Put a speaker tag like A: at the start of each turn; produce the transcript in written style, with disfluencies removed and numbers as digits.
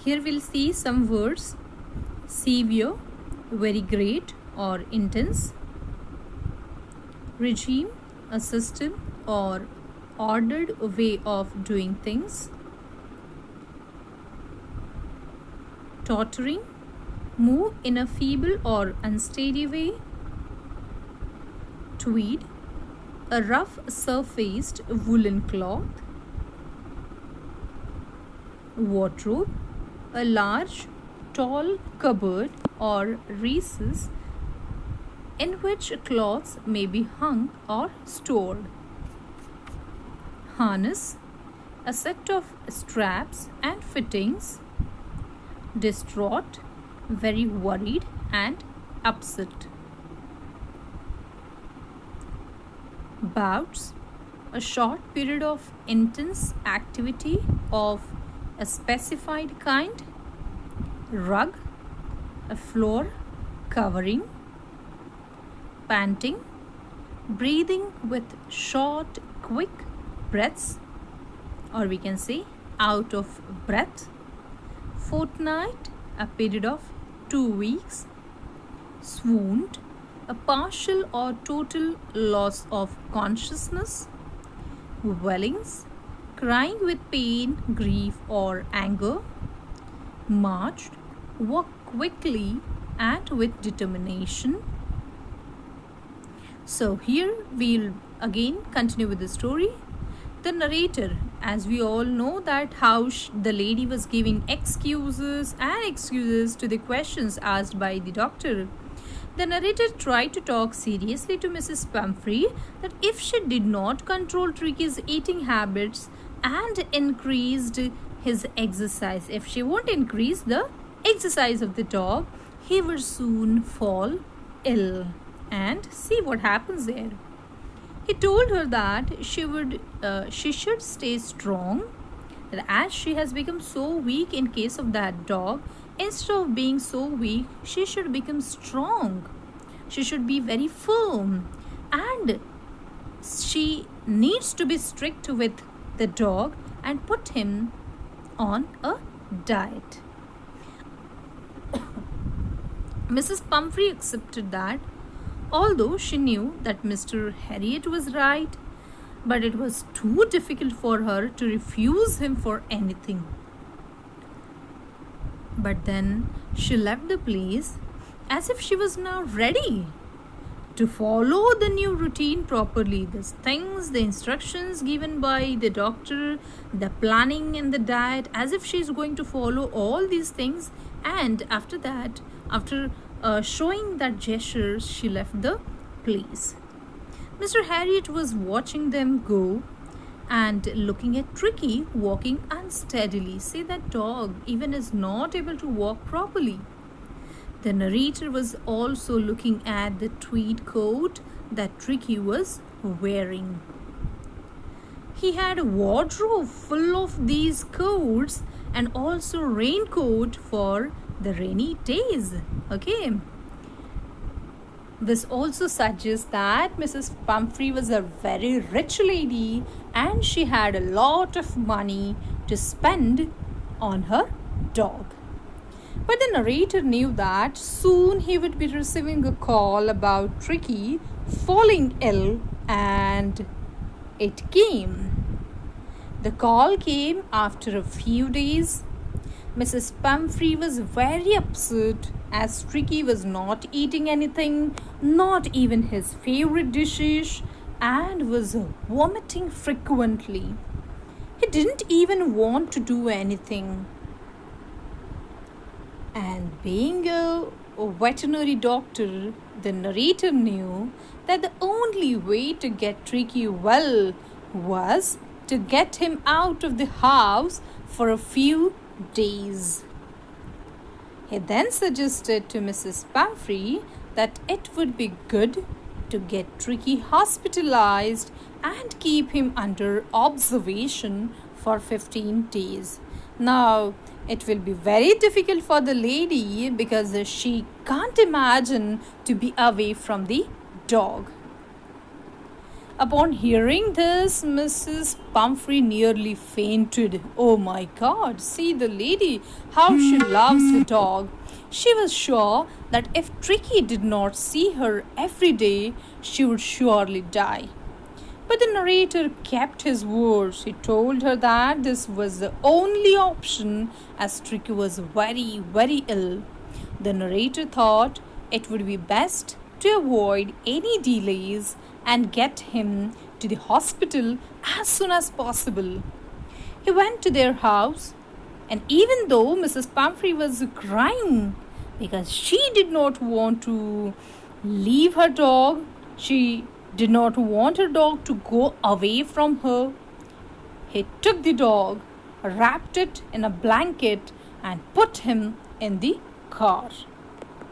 A: Here we'll see some words: severe, very great or intense; regime, a system or ordered way of doing things; tottering, move in a feeble or unsteady way; tweed, a rough surfaced woolen cloth; wardrobe, a large, tall cupboard or recess in which clothes may be hung or stored; harness, a set of straps and fittings; distraught, very worried and upset; bouts, a short period of intense activity of a specified kind; rug, a floor covering; panting, breathing with short, quick breaths, or we can say out of breath; fortnight, a period of 2 weeks; swooned, a partial or total loss of consciousness; wellings, crying with pain, grief or anger; marched, walk quickly and with determination. So here we'll again continue with the story. The narrator, as we all know that how the lady was giving excuses to the questions asked by the doctor. The narrator tried to talk seriously to Mrs. Pumphrey that if she did not control Tricky's eating habits and increased his exercise, if she won't increase the exercise of the dog, he would soon fall ill. And see what happens there. He told her that she should stay strong, that as she has become so weak in case of that dog, instead of being so weak, she should become strong. She should be very firm, and she needs to be strict with the dog and put him on a diet. Mrs. Pumphrey accepted that, although she knew that Mr. Harriet was right, but it was too difficult for her to refuse him for anything. But then she left the place as if she was now ready to follow the new routine properly. The things, the instructions given by the doctor, the planning and the diet, as if she is going to follow all these things. And after that, after showing that gesture, she left the place. Mr. Harriet was watching them go and looking at Tricky walking unsteadily. See, that dog even is not able to walk properly. The narrator was also looking at the tweed coat that Tricky was wearing. He had a wardrobe full of these coats and also raincoat for the rainy days. Okay. This also suggests that Mrs. Pumphrey was a very rich lady and she had a lot of money to spend on her dog. But the narrator knew that soon he would be receiving a call about Tricky falling ill, and it came. The call came after a few days. Mrs. Pumphrey was very upset as Tricky was not eating anything, not even his favorite dishes, and was vomiting frequently. He didn't even want to do anything. And being a veterinary doctor, the narrator knew that the only way to get Tricky well was to get him out of the house for a few days. He then suggested to Mrs. Pumphrey that it would be good to get Tricky hospitalized and keep him under observation for 15 days. Now, it will be very difficult for the lady because she can't imagine to be away from the dog. Upon hearing this, Mrs. Pumphrey nearly fainted. Oh my God, see the lady, how she loves the dog. She was sure that if Tricky did not see her every day, she would surely die. But the narrator kept his words. He told her that this was the only option as Tricky was very, very ill. The narrator thought it would be best to avoid any delays and get him to the hospital as soon as possible. He went to their house, and even though Mrs. Pumphrey was crying because she did not want to leave her dog, she did not want her dog to go away from her, he took the dog, wrapped it in a blanket, and put him in the car.